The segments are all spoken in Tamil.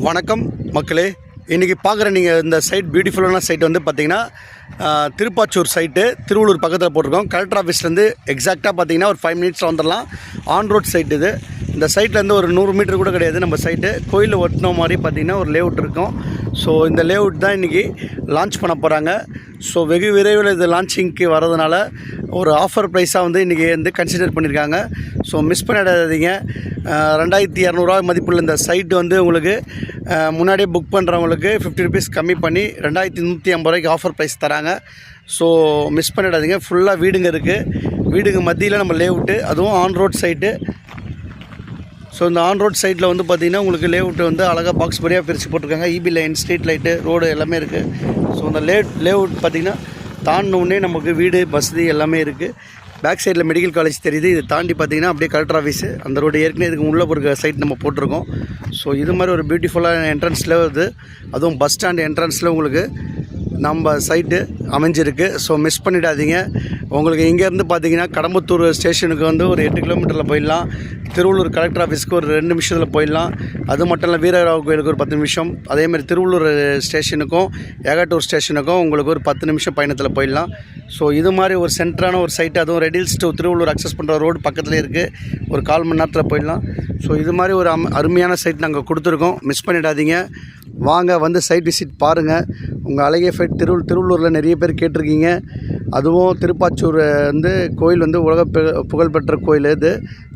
வணக்கம் மக்களே, இன்றைக்கி பார்க்குற நீங்கள் இந்த சைட் பியூட்டிஃபுல்லான சைட் வந்து பார்த்திங்கன்னா திருப்பாச்சூர் சைட்டு, திருவள்ளூர் பக்கத்தில் போட்டிருக்கோம். கலெக்டர் ஆஃபீஸ்லேருந்து எக்ஸாக்டாக பார்த்திங்கன்னா ஒரு 5 மினிட்ஸில் வந்துடலாம். ஆன் ரோட் சைட் இது. இந்த சைட்லேருந்து ஒரு 100 மீட்டர் கூட கிடையாது நம்ம சைட்டு. கோயிலில் ஒட்டின மாதிரி பார்த்திங்கன்னா ஒரு லேஅவுட் இருக்கும். ஸோ இந்த லேஅவுட் தான் இன்றைக்கி லான்ச் பண்ண போகிறாங்க. ஸோ வெகு விரைவில் இது லான்ச்சிங்க்கு வரதுனால ஒரு ஆஃபர் ப்ரைஸாக வந்து இன்றைக்கி வந்து கன்சிடர் பண்ணியிருக்காங்க. ஸோ மிஸ் பண்ணிடாதீங்க. 2200 ரூபா மதிப்புள்ள இந்த சைட்டு வந்து உங்களுக்கு முன்னாடியே புக் பண்ணுறவங்களுக்கு 50 ருபீஸ் கம்மி பண்ணி 2150 ரூபாய்க்கு ஆஃபர் ப்ரைஸ் தராங்க. ஸோ மிஸ் பண்ணிடாதீங்க. ஃபுல்லாக வீடுங்க இருக்குது. வீடுங்க மத்தியில் நம்ம லேஅவுட்டு, அதுவும் ஆன் ரோட் சைட்டு. ஸோ இந்த ஆன் ரோட் சைட்டில் வந்து பார்த்திங்கன்னா உங்களுக்கு லேஅவுட்டு வந்து அழகாக பாக்ஸ் படியாக பிரித்து போட்டிருக்காங்க. EB line, street light, road எல்லாமே இருக்குது. ஸோ அந்த லேஅவுட் பார்த்திங்கன்னா தாண்டினோடனே நமக்கு வீடு வசதி எல்லாமே இருக்குது. பேக் சைடில் மெடிக்கல் காலேஜ் தெரியுது. இது தாண்டி பார்த்திங்கன்னா அப்படியே கலெக்டர் ஆஃபீஸு, அந்த ரோடு ஏற்கனவே இதுக்கு உள்ளே ஒரு சைட் நம்ம போட்டிருக்கோம். ஸோ இது மாதிரி ஒரு பியூட்டிஃபுல்லான என்ட்ரன்ஸில் வருது. அதுவும் பஸ் ஸ்டாண்ட் என்ட்ரன்ஸில் உங்களுக்கு நம்ம சைட்டு அமைஞ்சிருக்கு. ஸோ மிஸ் பண்ணிடாதீங்க. உங்களுக்கு இங்கேருந்து பார்த்தீங்கன்னா கடம்பத்தூர் ஸ்டேஷனுக்கு வந்து ஒரு 8 கிலோமீட்டரில் போயிடலாம். திருவள்ளூர் கலெக்டர் ஆஃபீஸ்க்கு ஒரு 2 நிமிஷத்தில் போயிடலாம். அது மட்டும் இல்லை, வீரராவ கோயிலுக்கு ஒரு 10 நிமிஷம். அதேமாதிரி திருவள்ளூர் ஸ்டேஷனுக்கும் ஏகாட்டூர் ஸ்டேஷனுக்கும் உங்களுக்கு ஒரு 10 நிமிஷம் பயணத்தில் போயிடலாம். ஸோ இது மாதிரி ஒரு சென்டரான ஒரு சைட்டு, அதுவும் ரெடில்ஸ் டு திருவள்ளூர் அக்சஸ் பண்ணுற ரோடு பக்கத்துலேயே இருக்குது. ஒரு 1/4 மணி நேரத்தில் போயிடலாம். ஸோ இது மாதிரி ஒரு அருமையான சைட் நாங்கள் கொடுத்துருக்கோம். மிஸ் பண்ணிடாதீங்க. வாங்க, வந்து சைட் விசிட் பாருங்கள். உங்கள் அழகிய ஃபைட் திருவள்ளூரில் நிறைய பேர் கேட்டிருக்கீங்க. அதுவும் திருப்பாச்சூர் வந்து கோயில் வந்து புகழ்பெற்ற கோயில். இது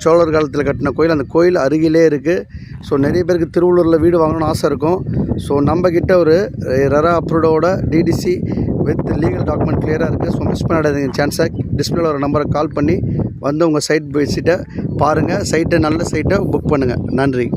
சோழர் காலத்தில் கட்டின கோயில். அந்த கோயில் அருகிலே இருக்குது. ஸோ நிறைய பேருக்கு திருவள்ளூரில் வீடு வாங்கணும்னு ஆசை இருக்கும். ஸோ நம்மக்கிட்ட ஒரு ரெரா அப்ரூவ்டோட டிடிசி வித் லீகல் டாக்குமெண்ட் கிளியராக இருக்குது. ஸோ மிஸ் பண்ணிடாதீங்க சான்ஸை. டிஸ்பிளேல ஒரு நம்பரை கால் பண்ணி வந்து உங்கள் சைட் விசிட்டை பாருங்கள். சைட்டை நல்ல சைட்டை புக் பண்ணுங்கள். நன்றி.